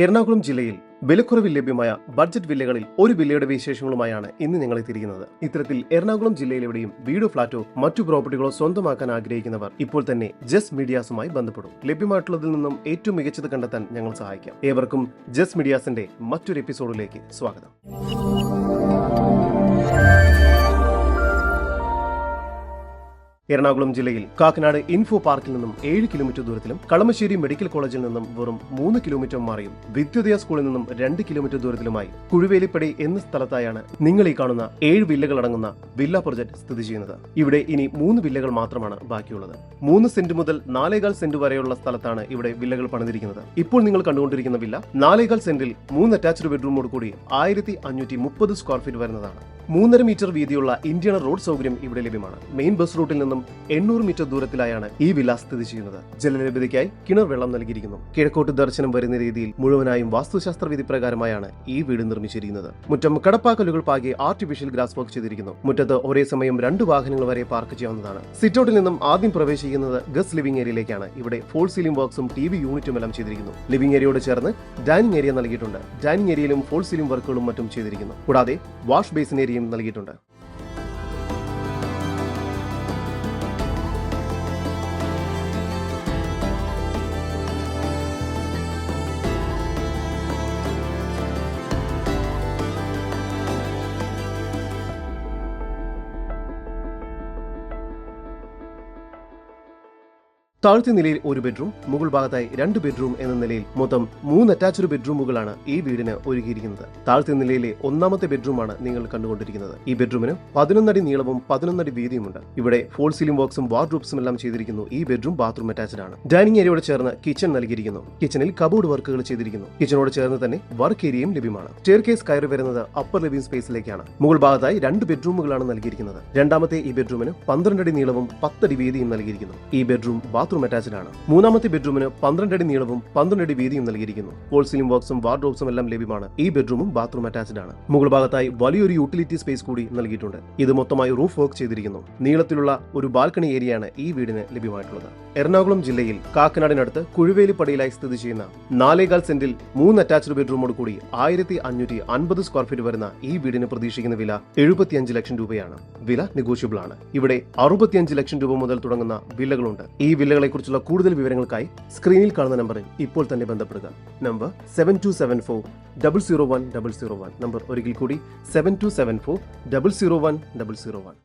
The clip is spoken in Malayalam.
എറണാകുളം ജില്ലയിൽ വിലക്കുറവിൽ ലഭ്യമായ ബഡ്ജറ്റ് വില്ലകളിൽ ഒരു വില്ലയുടെ വിശേഷങ്ങളുമായാണ് ഇന്ന് ഞങ്ങൾ എത്തിയിരിക്കുന്നത്. ഇത്തരത്തിൽ എറണാകുളം ജില്ലയിലെവിടെയും വീടോ ഫ്ളാറ്റോ മറ്റു പ്രോപ്പർട്ടികളോ സ്വന്തമാക്കാൻ ആഗ്രഹിക്കുന്നവർ ഇപ്പോൾ തന്നെ ജസ് മീഡിയാസുമായി ബന്ധപ്പെടും. ലഭ്യമായിട്ടുള്ളതിൽ നിന്നും ഏറ്റവും മികച്ചത് കണ്ടെത്താൻ ഞങ്ങൾ സഹായിക്കാം. ഏവർക്കും ജസ് മീഡിയാസിന്റെ മറ്റൊരു എപ്പിസോഡിലേക്ക് സ്വാഗതം. എറണാകുളം ജില്ലയിൽ കാക്കനാട് ഇൻഫോ പാർക്കിൽ നിന്നും 7 കിലോമീറ്റർ ദൂരത്തിലും കളമശ്ശേരി മെഡിക്കൽ കോളേജിൽ നിന്നും വെറും 3 കിലോമീറ്റർ മാറിയും വിദ്യോദയ സ്കൂളിൽ നിന്നും 2 കിലോമീറ്റർ ദൂരത്തിലുമായി കുഴുവേലിപ്പടി എന്ന സ്ഥലത്തായാണ് നിങ്ങൾ ഈ കാണുന്ന 7 വില്ലകൾ അടങ്ങുന്ന വില്ല പ്രൊജക്ട് സ്ഥിതി ചെയ്യുന്നത്. ഇവിടെ ഇനി 3 വില്ലകൾ മാത്രമാണ് ബാക്കിയുള്ളത്. 3 സെന്റ് മുതൽ 4.25 സെന്റ് വരെയുള്ള സ്ഥലത്താണ് ഇവിടെ വില്ലകൾ പണിതിരിക്കുന്നത്. ഇപ്പോൾ നിങ്ങൾ കണ്ടുകൊണ്ടിരിക്കുന്ന വില്ല 4.25 സെന്റിൽ 3 അറ്റാച്ച്ഡ് ബെഡ്റൂമോട് കൂടി 1530 സ്ക്വയർ ഫീറ്റ് വരുന്നതാണ്. 3.5 മീറ്റർ വീതിയുള്ള ഇന്റേണൽ റോഡ് സൗകര്യം ഇവിടെ ലഭ്യമാണ്. മെയിൻ ബസ് റൂട്ടിൽ നിന്നും 800 മീറ്റർ ദൂരത്തിലായാണ് ഈ വില്ല സ്ഥിതി ചെയ്യുന്നത്. ജലലഭ്യതയ്ക്കായി കിണർ വെള്ളം നൽകിയിരിക്കുന്നു. കിഴക്കോട്ട് ദർശനം വരുന്ന രീതിയിൽ മുഴുവനായും വാസ്തുശാസ്ത്ര വിധി പ്രകാരമായാണ് ഈ വീട് നിർമ്മിച്ചിരിക്കുന്നത്. മുറ്റം കടപ്പാക്കല്ലുകൾ പാകി ആർട്ടിഫിഷ്യൽ ഗ്രാസ് വർക്ക് ചെയ്തിരിക്കുന്നു. മുറ്റത്ത് ഒരേ സമയം 2 വാഹനങ്ങൾ വരെ പാർക്ക് ചെയ്യാവുന്നതാണ്. സിറ്റൗട്ടിൽ നിന്നും ആദ്യം പ്രവേശിക്കുന്നത് ഗസ്റ്റ് ലിവിംഗ് ഏരിയയിലേക്കാണ്. ഇവിടെ ഫോൾ സീലിംഗ് വർക്ക്സും TV യൂണിറ്റും എല്ലാം ചെയ്തിരിക്കുന്നു. ലിവിംഗ് ഏരിയയോട് ചേർന്ന് ഡൈനിങ് ഏരിയ നൽകിയിട്ടുണ്ട്. ഡൈനിങ് ഏരിയയിലും ഫോൾ സീലിംഗ് വർക്കുകളും മറ്റും ചെയ്തിരിക്കുന്നു. കൂടാതെ വാഷ് ബേസിൻ ഏരിയയും നൽകിയിട്ടുണ്ട്. താഴത്തെ നിലയിൽ 1 ബെഡ്റൂം, മുകൾ ഭാഗത്തായി 2 ബെഡ്റൂം എന്ന നിലയിൽ മൊത്തം 3 അറ്റാച്ച്ഡ് ബെഡ്റൂമുകളാണ് ഈ വീടിന് ഒരുക്കിയിരിക്കുന്നത്. താഴത്തെ നിലയിലെ 1ാമത്തെ ബെഡ്റൂമാണ് നിങ്ങൾ കണ്ടുകൊണ്ടിരിക്കുന്നത്. ഈ ബെഡ്റൂമിന് 11 അടി നീളവും 11 അടി വീതിയുമുണ്ട്. ഇവിടെ ഫോൾ സീലിംഗ് വർക്ക്സും വാർഡ്രോബ്സും എല്ലാം ചെയ്തിരിക്കുന്നു. ഈ ബെഡ്റൂം ബാത്റൂം അറ്റാച്ച്ഡ് ആണ്. ഡൈനിങ് ഏരിയയോട് ചേർന്ന് കിച്ചൺ നൽകിയിരിക്കുന്നു. കിച്ചണിൽ കബോർഡ് വർക്കുകൾ ചെയ്തിരിക്കുന്നു. കിച്ചണോട് ചേർന്ന് തന്നെ വർക്ക് ഏരിയയും ലഭ്യമാണ്. സ്റ്റെയർകേസ് കയറി വരുന്നത് അപ്പർ ലിവിംഗ് സ്പേസിലേക്കാണ്. മുകൾ ഭാഗത്തായി 2 ബെഡ്റൂമുകളാണ് നൽകിയിരിക്കുന്നത്. രണ്ടാമത്തെ ഈ ബെഡ്റൂമിന് 12 അടി നീളവും 10 അടി വീതിയും നൽകിയിരിക്കുന്നു. ഈ ബെഡ്റൂം ബാത്റൂം അറ്റാച്ച്ഡ് ആണ്. 3ാമത്തെ ബെഡ്റൂമിന് 12 അടി നീളവും 12 അടി വീതിയും നൽകിയിരിക്കുന്നു. ഫോൾ സീലിംഗ് വർക്ക്സും വാർഡ്രോബ്സും എല്ലാം ലഭ്യമാണ്. ഈ ബെഡ്റൂമും ബാത്റൂം അറ്റാച്ച്ഡ് ആണ്. മുകൾ ഭാഗത്തായി വലിയൊരു യൂട്ടിലിറ്റി സ്പേസ് കൂടി നൽകിയിട്ടുണ്ട്. ഇത് മൊത്തമായി റൂഫ് വർക്ക് ചെയ്തിരിക്കുന്നു. നീളത്തിലുള്ള ഒരു ബാൽക്കണി ഏരിയയാണ് ഈ വീടിന് ലഭ്യമായിട്ടുള്ളത്. എറണാകുളം ജില്ലയിൽ കാക്കനാടിനടുത്ത് കുഴുവേലിപ്പടിയിലായി സ്ഥിതി ചെയ്യുന്ന 4.25 സെന്റിൽ 3 അറ്റാച്ച്ഡ് ബെഡ്റൂമോട് കൂടി 1550 സ്ക്വയർ ഫീറ്റ് വരുന്ന ഈ വീടിന് പ്രതീക്ഷിക്കുന്ന വില 75 ലക്ഷം രൂപയാണ്. വില നെഗോഷ്യബിൾ ആണ്. ഇവിടെ 65 ലക്ഷം രൂപ മുതൽ തുടങ്ങുന്ന വില്ലകളുണ്ട്. ഈ വില്ലകളെ കുറിച്ചുള്ള കൂടുതൽ വിവരങ്ങൾക്കായി സ്ക്രീനിൽ കാണുന്ന നമ്പറിൽ ഇപ്പോൾ തന്നെ ബന്ധപ്പെടുക. നമ്പർ 7274 001 001. നമ്പർ ഒരിക്കൽ കൂടി 7274 001 001.